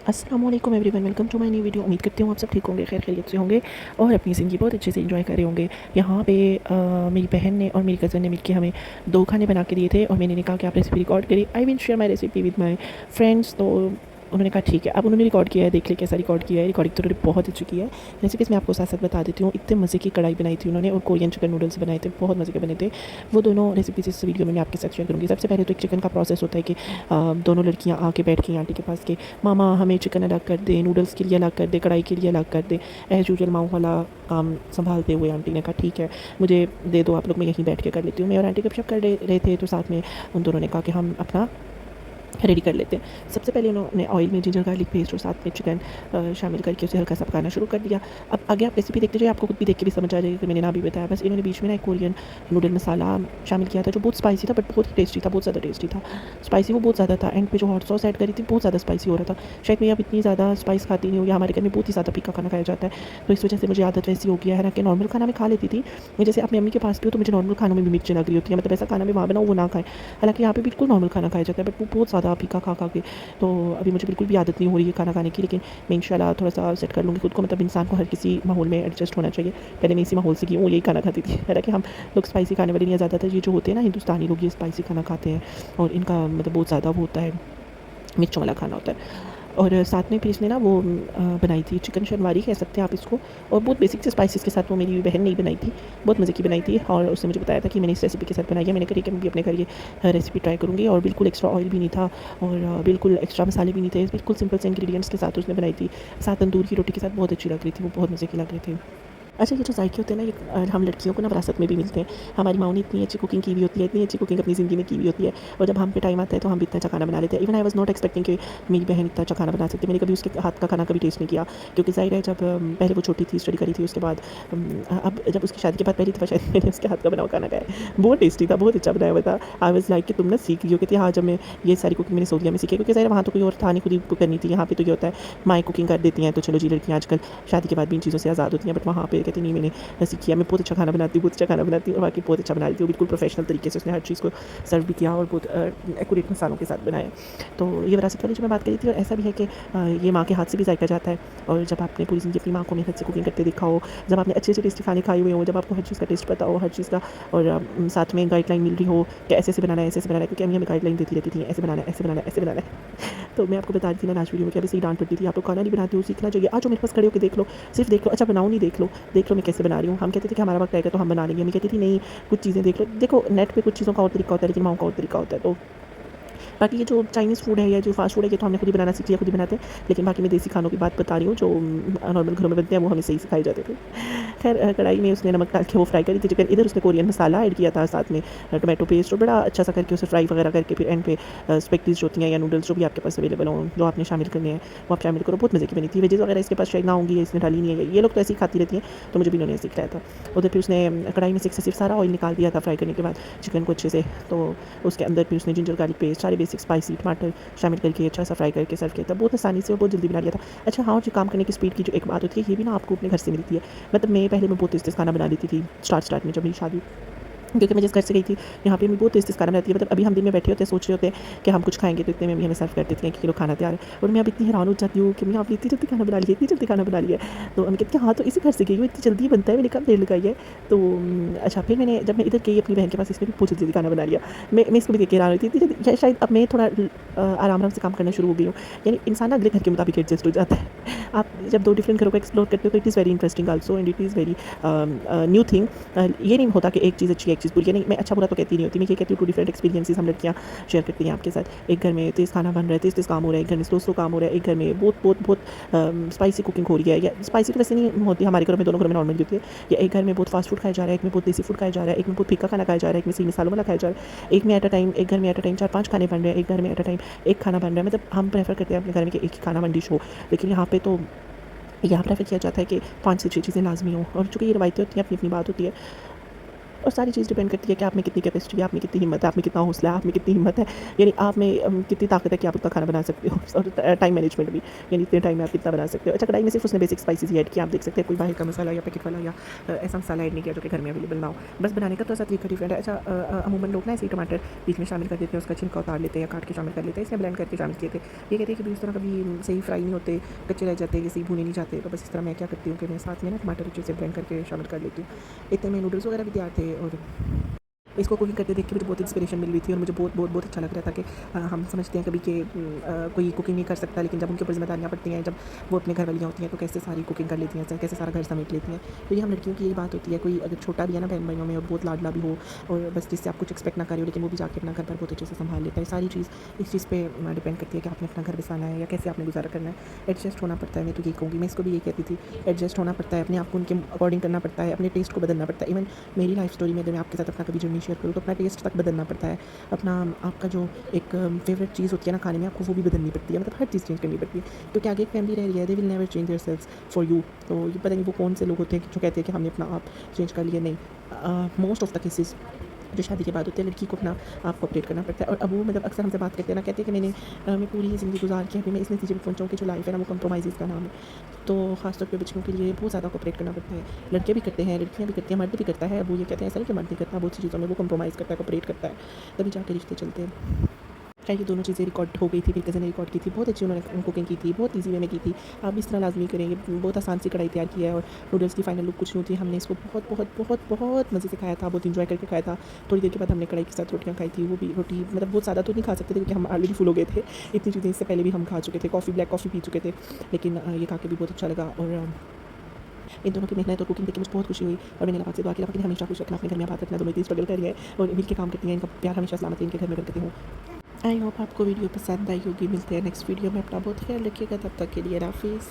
अस्सलाम वालेकुम everyone, welcome to my new video. उम्मीद करती हूँ आप सब ठीक होंगे, खैर खैरियत से होंगे और अपनी ज़िंदगी बहुत अच्छे से एंजॉय कर रहे होंगे। यहाँ पे मेरी बहन ने और मेरी कज़न ने मिलकर हमें 2 खाने बना के दिए थे और मैंने कहा कि आप रेसिपी रिकॉर्ड करिए। I will share my recipe with my friends. तो उन्होंने कहा ठीक है। अब उन्होंने रिकॉर्ड किया है, देख ले कैसा रिकॉर्ड किया है। रिकॉर्डिंग तो उन्होंने बहुत अच्छी की है। रेसिपीज़ मैं आपको साथ साथ बता देती हूँ। इतने मज़े की कढ़ाई बनाई थी उन्होंने और कोरियन चिकन नूडल्स बनाए थे, बहुत मज़े के बने थे। वो दोनों रेसिपीज़ इस वीडियो में मैं आपके साथ शेयर करूँगी। सबसे पहले तो एक चिकन का प्रोसेस होता है कि दोनों लड़कियाँ आके बैठ गई आंटी के पास कि मामा हमें चिकन अलग कर दे, नूडल्स के लिए अलग कर दे, कढ़ाई के लिए अलग कर दे। एज़ यूजुअल माँ वाला काम संभालते हुए आंटी ने कहा ठीक है, मुझे दे दो आप लोग, मैं यहीं बैठ के कर लेती हूँ। मैं और आंटी गपशप कर रहे थे तो साथ में उन दोनों ने कहा कि हम अपना रेडी कर लेते हैं। सबसे पहले उन्होंने ऑयल में जिंजर गार्लिक पेस्ट और साथ में चिकन शामिल करके उसे हल्का सा पकाना शुरू कर दिया। अब आगे आप रेसिपी देखते जाइए, आपको खुद भी देख के भी समझ आ जाएगा कि मैंने ना भी बताया। बस इन्होंने बीच में ना एक कोरियन नूडल मसाला शामिल किया था जो बहुत स्पाइसी था, बट बहुत ही टेस्टी था, बहुत ज़्यादा टेस्टी था। स्पाइसी वो बहुत ज़्यादा था। एंड पे जो हॉट सॉस ऐड करी थी बहुत ज़्यादा स्पाइसी हो रहा था। शायद मैं अब इतनी ज़्यादा स्पाइस खाती नहीं हूँ, या हमारे घर में बहुत ही ज़्यादा फीका खाना खाया जाता है, तो इस वजह से मुझे आदत वैसी हो गया है ना कि नॉर्मल खाना मैं खा लेती थी। मैं जैसे अपनी मम्मी के पास भी हूँ तो मुझे नॉर्मल खानों में भी मिर्ची लग रही होती है, मतलब ऐसा खाना मैं वहाँ बनाऊँ वो ना खाएं। हालाँकि यहाँ पे बिल्कुल नॉर्मल खाना खाया जाता है, बट वो बहुत ज़्यादा फीका खा खा के तो अभी मुझे बिल्कुल भी आदत नहीं हो रही है खाना खाने की। लेकिन मैं इंशाल्लाह थोड़ा-सा सेट कर लूँगी खुद को। मतलब इंसान को हर किसी माहौल में एडजस्ट होना चाहिए। पहले मैं इसी माहौल से की हूँ, यही खाना खाती थी। हालाँकि हम लोग स्पाइसी खाने वाले नहीं हैं, ज़्यादातर ये जो होते हैं ना हिंदुस्तानी लोग, ये स्पाइसी खाना खाते हैं और इनका मतलब बहुत ज़्यादा वो होता है, मिर्चों वाला खाना होता है। और साथ में फिर इसने ना वो बनाई थी चिकन शनवारी कह सकते हैं आप इसको, और बहुत बेसिक से स्पाइसेस के साथ वो मेरी बहन ने ही बनाई थी, बहुत मज़े की बनाई थी। और उसने मुझे बताया था कि मैंने इस रेसिपी के साथ बनाई है। मैंने कहा ठीक है, मैं भी अपने घर ये रेसिपी ट्राई करूँगी। और बिल्कुल एक्स्ट्रा ऑयल भी नहीं था और बिल्कुल एक्स्ट्रा मसाले भी नहीं थे, बिल्कुल सिंपल से इंग्रेडिएंट्स के साथ उसने बनाई थी। साथ तंदूर की रोटी के साथ बहुत अच्छी लग रही थी, वो बहुत मज़े की लग रही थी। अच्छा, ये जो जायके होते हैं ना, ये हम लड़कियों को ना विरासत में भी मिलते हैं। हमारी माँओं ने इतनी अच्छी कुकिंग की हुई होती है, इतनी अच्छी कुकिंग अपनी ज़िंदगी में की हुई होती है, और जब हम पे टाइम आता है तो हम भी इतना अच्छा खाना बना लेते हैं। Even I was not expecting कि मेरी बहन इतना अच्छा खाना बना सकती है। मैंने कभी उसके हाथ का खाना कभी टेस्ट नहीं किया, क्योंकि ज़ाहिर है जब पहले वो छोटी थी, स्टडी करी थी, उसके बाद अब जब उसकी शादी के बाद पहली दफ़ा शायद मैंने उसके हाथ का बना हुआ खाना खाया। बहुत टेस्टी था, बहुत अच्छा बनाया हुआ था। आई वाज़ लाइक कि तुम ना सीख रही हो। कहती हाँ, जब मैं ये सारी कुकिंग मैंने सऊदीया में सीखी, क्योंकि ज़ाहिर है वहाँ तो कोई और था नहीं, खुद ही कुक करनी थी। यहाँ पे तो ये होता है माएँ कुकिंग कर देती हैं, तो चलो जी लड़कियाँ आजकल शादी के बाद भी इन चीज़ों से आज़ाद होती हैं। बट वहाँ पे कहती नहीं, मैंने सीखी है, मैं बहुत अच्छा खाना बनाती हूँ, बहुत अच्छा खाना बनाती हूँ, और बाकी बहुत अच्छा बना लेती हूँ। बिल्कुल प्रोफेशनल तरीके से उसने हर चीज़ को सर्व भी किया और बहुत एक्यूरेट मसालों के साथ बनाया। तो ये विरासत वाली जो मैं बात करी थी, और ऐसा भी है कि ये माँ के हाथ से भी जायका जाता है। और जब आपने पूरी ज़िंदगी अपनी माँ को मेहनत से कुकिंग करते देखा हो, जब आपने अच्छे टेस्टी खाने खाए हुए हो, जब आपको हर चीज़ का टेस्ट पता हो, हर चीज़ का, और साथ में गाइडलाइन मिल रही हो कि ऐसे-ऐसे बनाना है, ऐसे-ऐसे बनाना है, क्योंकि अम्मी हमें गाइडलाइन देती रहती थी, ऐसे बनाना है, ऐसे बनाना है, ऐसे बनाना है। तो मैं आपको बता रही थी ना लास्ट वीडियो में कि अभी से ही डाँट पड़ती थी, आप लोग खाना नहीं बनाते हो, सीखना चाहिए। आ जाओ मेरे पास खड़े होके देख लो, सिर्फ देख लो, अच्छा बनाओ नहीं, देख लो मैं कैसे बना रही हूँ। हम कहते थे कि हमारा वक़्त आएगा तो हम बना लेंगे। मम्मी कहती थी नहीं, कुछ चीज़ें देख लो। देखो नेट पे कुछ चीज़ों का और तरीका होता है, लेकिन माँओं का और तरीका होता है। तो बाकी ये जो चाइनीज़ फूड है या जो फास्ट फूड है, ये तो हमने खुद ही बनाना सीख लिया, खुद ही बनाते हैं। लेकिन बाकी मैं देसी खानों की बात बता रही हूँ जो नॉर्मल घरों में बनते हैं, वो हमें सही सिखाए जाते थे। खैर कढ़ाई में उसने नमक डाल के वो फ्राई करी थी चिकन। इधर उसने कोरियन मसाला ऐड किया था, साथ में टोमेटो पेस्ट, और बड़ा अच्छा सा करके उसे फ्राई वगैरह करके फिर एंड पे स्पेगटीज़ होती हैं या नूडल्स जो भी आपके पास अवेलेबल हों, जो आपने शामिल करने हैं वो आप शामिल करो। बहुत मज़े की बनी थी। वेजेस वगैरह इसके पास शायद ना होंगी, इसने डाली नहीं है। ये लोग तो ऐसे ही खाती रहती हैं, तो मुझे भी इन्होंने ऐसे ही खिलाया था। उधर फिर उसने कढ़ाई में से एक्सेसिव सारा ऑयल निकाल दिया था फ्राई करने के बाद चिकन को अच्छे से। तो उसके अंदर फिर उसने जिंजर गार्लिक पेस्ट, सारे बेसिक स्पाइसी टमाटर शामिल करके अच्छा सा फ्राई करके सर्व किया था। बहुत आसानी से और बहुत जल्दी बना लिया था। अच्छा हाँ, जो काम करने की स्पीड की जो एक बात होती है, ये भी ना आपको अपने घर से मिलती है। मतलब मैं पहले मैं बहुत तेज़-तेज़ खाना बना लेती थी स्टार्ट में, जब मेरी शादी, क्योंकि मैं जिस घर से गई थी यहाँ पे मैं बहुत तेज़-तेज़ खाना बनाती है। मतलब अभी हम दिन में बैठे होते हैं, सोच रहे होते हैं कि हम कुछ खाएँगे, तो इतने में मम्मी हमें सर्व कर देती हैं कि किलो खाना तैयार है। और मैं अब इतनी हैरान हो जाती हूँ कि मम्मी आपने इतनी जल्दी खाना बना लिया, इतनी जल्दी खाना बना लिया है। तो मम्मी कहती हैं हाँ, तो इसी घर से गई हो, इतनी जल्दी बनता है, मैंने कहा देर लगाई है। तो अच्छा, फिर मैंने जब मैं इधर गई अपनी बहन के पास, इसने भी बहुत जल्दी खाना बना लिया। मैं इसको भी देख के हैरान हुई थी, इतनी जल्दी। शायद अब मैं थोड़ा आराम-आराम से काम करना शुरू हो गई हूँ। यानी इंसान ना अगले घर के मुताबिक एडजस्ट हो जाता है। आप जब 2 डिफरेंट घरों को एक्सप्लोर करते हो तो it is very interesting also, and it is very new thing. ये नहीं होता कि एक चीज़ अच्छी है, एक चीज़ बुरी है। नहीं, मैं अच्छा बुरा तो कहती नहीं होती। मैं ये कहती हूँ 2 डिफरेंट एक्सपीरियंसेस हम लड़कियाँ शेयर करती हैं आपके साथ। एक घर में तेज़ खाना बन रहा है, तेज़-तेज़ काम हो रहा है, एक घर में स्लो-स्लो काम हो रहा है, एक घर में बहुत स्पाइसी कुकिंग हो रही है। या स्पाइसी तो वैसे नहीं होती हमारे घरों में, दोनों घरों में नॉर्मल होती है। या एक घर में बहुत फास्ट फूड खाया जा रहा है, एक में बहुत देसी फूड खाया जा रहा है, एक में बहुत फीका खाना खाया जा रहा है, एक में सही मसालों वाला खाया जा रहा है। एक में एट अ टाइम, एक घर में एट अ टाइम 4-5 खाने बन रहे हैं, एक घर में एट अ टाइम एक खाना बन रहा है। मतलब हम प्रेफ़र करते हैं अपने घर में कि एक ही खाना 1 डिश हो। लेकिन यहाँ पे तो यहाँ प्रेफ़र किया जाता है कि 5 से 6 चीज़ें लाज़मी हों, और चूँकि ये रिवायतें होती हैं, अपनी-अपनी बात होती है। और सारी चीज़ डिपेंड करती है कि आप में कितनी कैपेसिटी है, आप में कितनी हिम्मत है, आप में कितना हौसला है, आप में कितनी हिम्मत है, यानी आप में कितनी ताकत है कि आप उतना खाना बना सकते हो। और टाइम मैनेजमेंट भी, यानी इतने टाइम में आप कितना बना सकते हो। अच्छा, कढ़ाई में सिर्फ उसने बेसिक स्पाइसेस ही ऐड किया, आप देख सकते हैं कोई बाहर का मसाला या पैकेट वाला या ऐसा मसाला ऐड नहीं किया जो कि घर में अवेलेबल ना हो। बस बनाने का थोड़ा सा तरीका डिफरेंट है। अच्छा, अमूमन लोग ना ऐसे ही टमाटर बीच में शामिल कर देते हैं, उसका छिलका उतार लेते हैं या काट के शामिल कर लेते हैं, इसमें ब्लेंड करके शामिल किए थे। ये कहते हैं कि इस तरह कभी सही फ्राई नहीं होते, कच्चे रह जाते, ये सही भुने नहीं जाते। तो बस इस तरह मैं क्या करती हूँ कि मैं साथ में ना टमाटर अच्छे से ब्लेंड करके शामिल कर लेती हूँ। इतने में नूडल्स वगैरह भी तैयार थे। और इसको कुकिंग करते देख के मुझे बहुत इंस्पिरेशन मिल रही थी और मुझे बहुत अच्छा लग रहा था कि हम समझते हैं कभी कि कोई कुकिंग नहीं कर सकता, लेकिन जब उनके ऊपर जिम्मेदारियाँ पड़ती हैं, जब वो अपने घर वालियाँ होती हैं तो कैसे सारी कुकिंग कर लेती हैं, कैसे सारा घर समेट लेती हैं। तो ये हम लड़कियों की यही बात होती है, कोई अगर छोटा भी है ना बहन भाइयों में और बहुत लाडला भी हो और बस जिससे आप कुछ एक्सपेक्ट ना करें, लेकिन वो भी जाके अपना घर पर बहुत अच्छे से संभाल लेता है। सारी चीज़ इस चीज़ पे डिपेंड करती है कि आपने अपना घर बसाना है या कैसे आपने गुजारा करना है। एडजस्ट होना पड़ता है, मैं तो यही कहूँगी, मैं इसको भी यही कहती थी, एडजस्ट होना पड़ता है, अपने आप को उनके अकॉर्डिंग करना पड़ता है, अपने टेस्ट को बदलना पड़ता है। इवन मेरी लाइफ स्टोरी में अगर मैं आपके साथ अपना कभी जर्नी शेयर करूँ तो अपना टेस्ट तक बदलना पड़ता है। अपना आपका जो एक फेवरेट चीज़ होती है ना खाने में, आपको वो भी बदलनी पड़ती है, मतलब हर चीज़ चेंज करनी पड़ती है, क्योंकि आगे एक फैमिली रह रही है, they will never change their selves for you. तो ये पता नहीं वो कौन से लोग होते हैं जो कहते हैं कि हमने अपना आप चेंज कर लिया। नहीं, मोस्ट ऑफ द केसेस जो शादी के बाद होते हैं लड़की को अपना आप को अपडेट करना पड़ता है। और अब वो मतलब अक्सर हमसे बात करते हैं ना, कहते हैं कि मैं पूरी ज़िंदगी गुजार के अभी मैं इस नतीजे पर पहुँचा हूँ कि जो लाइफ है ना वो कंप्रोमाइज़ का नाम है। तो खासतौर पे बच्चियों के लिए बहुत ज़्यादा कोऑपरेट करना पड़ता है। लड़के भी करते हैं, लड़कियाँ भी करती हैं, मर्द भी करता है। अब वो ये कहते हैं ऐसा नहीं कि मर्द नहीं करता, बहुत सी चीज़ों में वो कंप्रोमाइज़ करता है, कोऑपरेट करता है, तभी जाके रिश्ते चलते हैं। खैर, ये दोनों चीज़ें रिकॉर्ड हो गई थी, मेरी कज़न ने रिकॉर्ड की थी, बहुत अच्छी उन्होंने कुकिंग की थी, बहुत ईज़ी वे में की थी। आप भी इस तरह लाज़मी करेंगे, बहुत आसान सी कढ़ाई तैयार की है और नूडल्स की फाइनल लुक कुछ नहीं होती। हमने इसको बहुत बहुत बहुत बहुत मज़े से खाया था, बहुत एंजॉय करके खाया था। थोड़ी देर के बाद हमने कढ़ाई के साथ रोटियाँ खाई थी, वो भी रोटी मतलब बहुत ज़्यादा तो नहीं खा सकते थे क्योंकि हम ऑलरेडी फुल हो गए थे। इतनी चीज़ें इससे पहले भी हम खा चुके थे, कॉफ़ी ब्लैक कॉफ़ी पी चुके थे, लेकिन ये खा के भी बहुत अच्छा लगा। और इन दोनों की मेहनत और कुकिंग देख के मुझे बहुत खुशी हुई और मैंने अल्लाह से दुआ की, अल्लाह हमेशा खुश रखना, अपने घर में आबाद रखना, दोनों इतनी स्ट्रगल कर रही है और मिल के काम करती हैं, इनका प्यार हमेशा सलामती इनके घर में बरकतें हों। आई होप आपको वीडियो पसंद आई होगी। मिलते हैं नेक्स्ट वीडियो में, अपना बहुत ख्याल रखिएगा, तब तक के लिए हाफिज़।